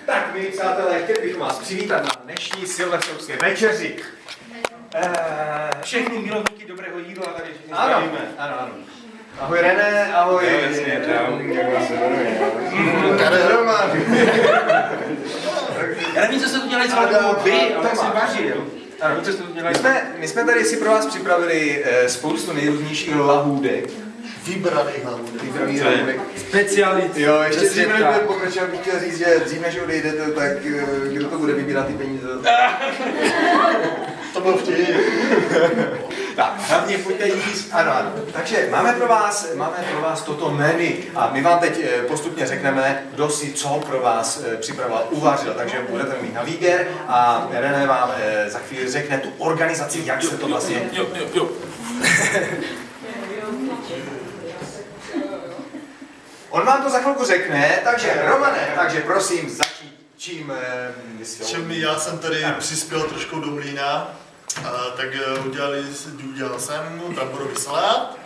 Tak, milí přátelé, chtěli bychom vás přivítat na dnešní silvestrovské večeři. Všechny milovníky dobrého jídla tady všichni zdravíme. Ano. Ahoj René, ahoj. Jasně, čau. Jak vás se jmenuje? Tady Roman. Já nevím, co jste udělali s velkou vy, ale jsem vařil. Ano, co jste udělali? My jsme tady si pro vás připravili spoustu nejrůznějších lahůdek. Vybraných lahůdek. Speciality. Jo, ještě dřív než budeme pokračovat, bych chtěl říct, že dřív než odejdete, tak kdo to bude vybírat ty peníze? To byl vtip. Tak, hlavně pojďte jíst. Ano. Takže máme pro vás toto menu a my vám teď postupně řekneme, kdo si co pro vás připravoval, uvařil. Takže budete mít na výběr a René vám za chvíli řekne tu organizaci, jak se to vlastně... Jo. On vám to za chvilku řekne, takže Romane, takže prosím začít čím Já jsem tady přispěl trošku do mlýna, tak udělal jsem bramborový salát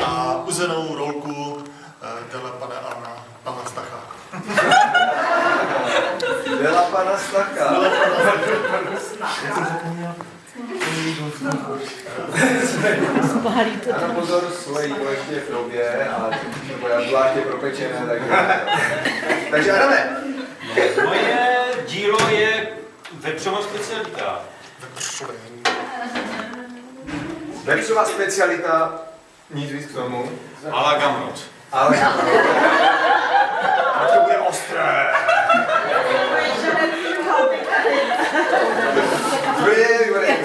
a uzenou rolku dala pana Stacha. Dela pana Stacha. Ano, pozor, svoje jídlo ještě v době, ale byla ještě propečené, takže Adame. Moje dílo je vepřová specialita. Vepřová specialita, nic víc k tomu. A la gamrot. Ale to bude ostré. Výborně.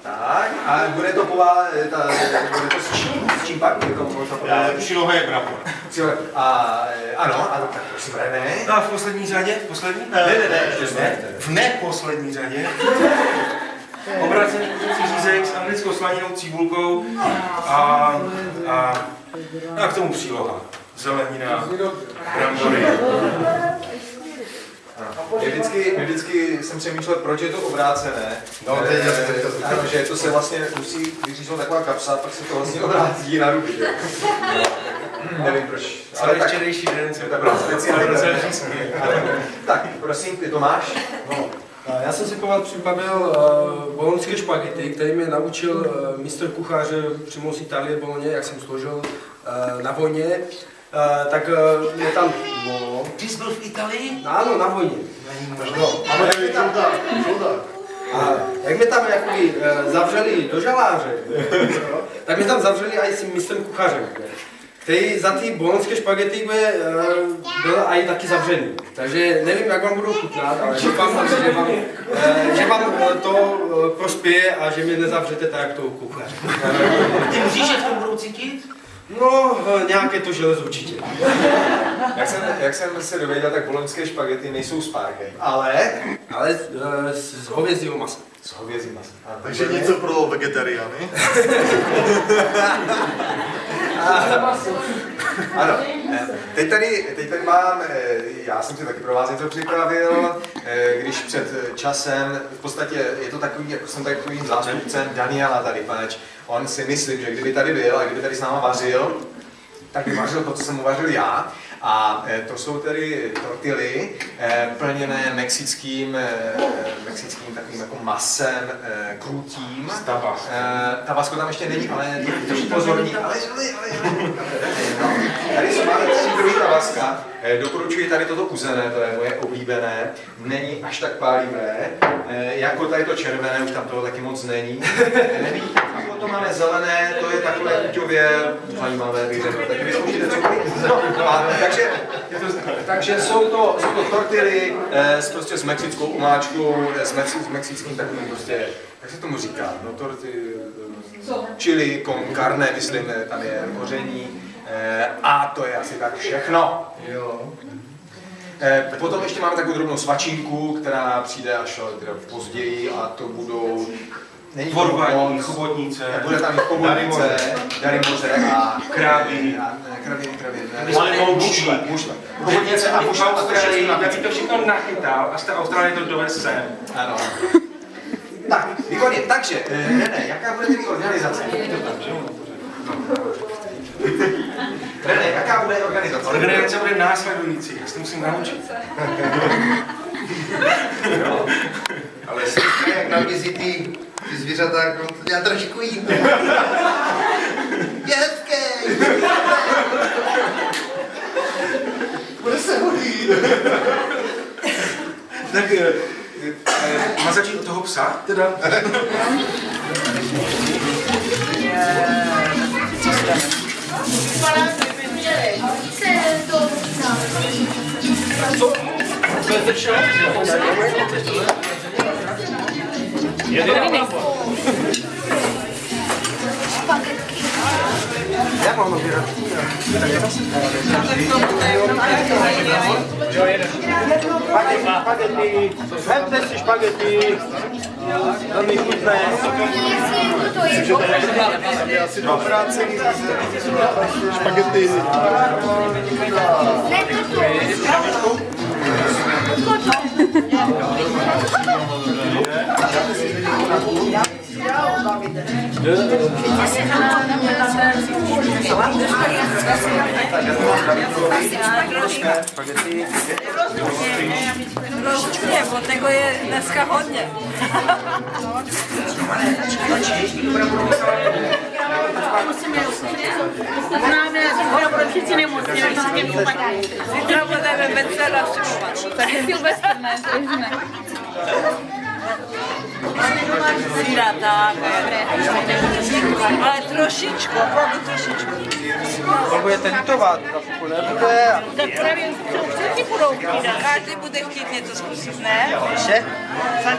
Tak, a bude to s čím pak? Příloha je brambor. Ano, tak prosím, René. A v poslední řadě? Ne. V neposlední řadě. Obrácený kuřecí řízek s anglickou slaninou, cibulkou a k tomu příloha. Zelenina, brambory. Vždycky jsem přemýšlel, proč je to obrácené. No, že to se vlastně musí vyříznout taková kapsa, pak se to vlastně obrátí na ruby. Nevím proč. Ale včerejší den se to byla speciální. Tak, prosím, ty Tomáš. No. Já jsem si připravil bolonské špagety, který mě naučil mistr kuchař přímo z Itálie Boloně, jak jsem složil na vojně. Tak je tam... No. Ty jsi byl v Itálii? Ano, na vojně. No, máme tady žoldák. A jak mě tam jakoby zavřeli do žaláře, tak mě tam zavřeli i s mistrem kuchařem, který za ty bolonské špagety byl i taky zavřený. Takže nevím, jak vám budou chutnat, ale že vám to prospěje a že mě nezavřete tak, jak toho kuchaře. Ty můžeš, jak to budou cítit? No, nějaké to železo určitě. Jak jsem se dověděl, tak boloňské špagety nejsou s párkem, ale z hovězího masa. S hovězím masem. Takže něco pro vegetariány. Ano, teď tady mám, já jsem si taky pro vás něco připravil, když před časem, v podstatě je to takový, jako jsem takovým zástupcem Daniela tady, paneč, on si myslím, že kdyby tady byl a kdyby tady s náma vařil, tak by vařil to, co jsem uvařil já. A to jsou tedy tortily plněné mexickým takovým jako masem krutím. Tabasco tam ještě není, ale trošku pozorní. Ale tady jsou máme 3 druhy tabaska. Doporučuji tady toto uzené, to je moje oblíbené. Není až tak pálivé. Jako tady to červené, už tam toho taky moc není. Nevidíte, a potom máme zelené, to je takové chuťově zajímavé, bych řekl. Takže vyzkoušíte cokoliv. Takže jsou to tortily prostě s mexickou omáčkou, s mexickým takovým prostě, jak se tomu říká, no torty, chili con carne, myslím, tam je koření a to je asi tak všechno. Jo. Potom ještě máme takovou drobnou svačinku, která přijde až později a to budou... Vorvaní, chobotnice, bude tam i chobotnice, darimoře a krávy. Mušle. Chobotnice a mušle. Já bych to všechno nachytal a z té Austrálie to dovez sem. Ano. Tak, výborně. Takže, René, jaká bude tedy organizace? René, jaká bude organizace? Organizace bude následující, já se musím naučit. Ale jak nabízí ty zvířata, jako to dělá trošku jiný. Je hezký! Bude se hodit. Tak má začít od toho psa, teda. Jak mám nabírat? Špagety. Vemte si špagety. Velmi chutné. Asi do práce špagety. Trošičku, bo tego je dneska hodně. Známe, že pro všichni nemocní, zítra budeme vesela všimovat. Tak je Silvestr, ne? Síra, tak, ale trošičku, opravdu trošičku. To budete litovat, trošku nebude. Tak právě všichni budou chtít, každý bude chtít něco zkusit, ne? Ještě?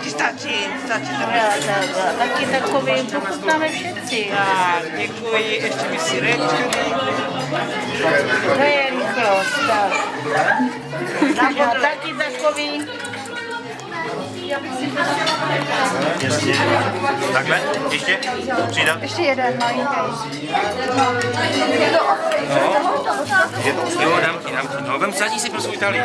Stačí. Taky takový, pochutnáme všetci. Děkuji, ještě mi si rečku. To je rychlost, tak. A taky takový. Jasně. Takhle? Ještě? Přidat? Ještě jeden malinký. Jo, dám ti. No, vem sadí si pro svůj talíř.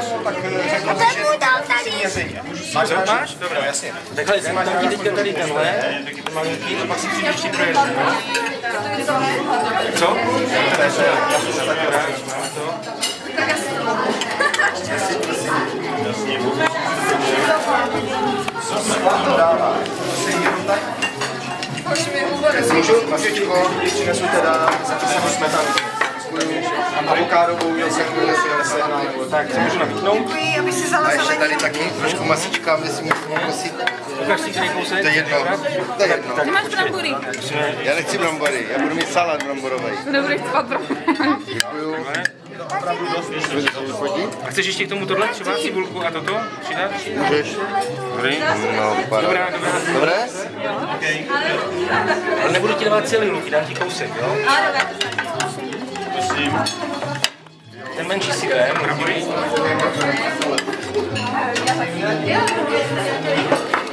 Máš ho? Máš? Dobrá, jasně. Takhle, jestli máš taky teďka tady tenhle, taky ten malinký, to pak si přijdeš ještě pro jeden, no? Co? Můžu, Mašičko? Přinesu teda zapisanou smetanu. Avokádovou měl jsem sehnal. Tak, co můžu nabídnout? Děkuji, aby si A ještě zalezala. tady taky trošku masička, aby si mohl pokusit. Ukaž si který kousek? To je jedno. To je jedno. Ty máš brambory. Já nechci brambory, já budu mít salát bramborový. Nebudeš spát brambory. Děkuju. A chceš ještě k tomu tohle, třeba cibulku a toto přidat? Můžeš? Dobrý. No, Dobrá. Dobré? Ale nebudu ti dávat celý luk, dám ti kousek, jo? Prosím. Ten menší si vem, dobrý.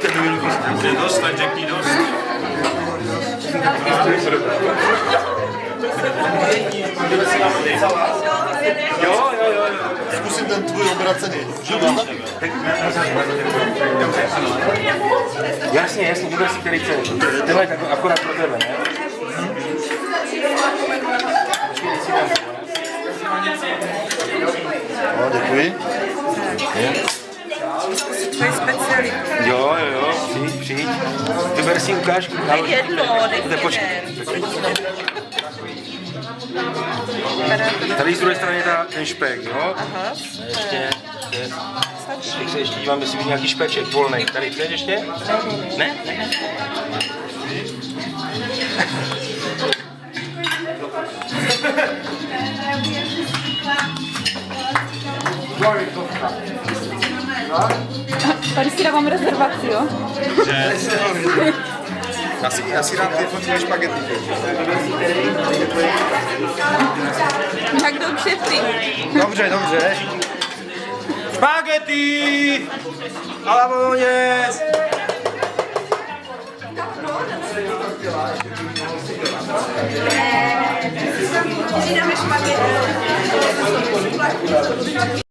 Ten druhý luk je dost, tak řekni dost. Jo. Zkusím ten tvůj obracený. Jasně, vůbec si který chceš. Tenhle je akorát pro tebe, ne? No, děkuji. To je speciální. Jo, přijď. Vyber si ukážku. Jedno, Počkej. Tady z druhé strany je ten špek, jo? Aha. Ještě. Teď se ještě dívám, jestli vidím nějaký špeček volnej. Tady chceš ještě? Ne? Tady si dávám rezervaci, jo? Já si rád vyfotím špagety. Jak kdo kšetří. Dobře. Špagety! A la bolognese! Přidáme špagety.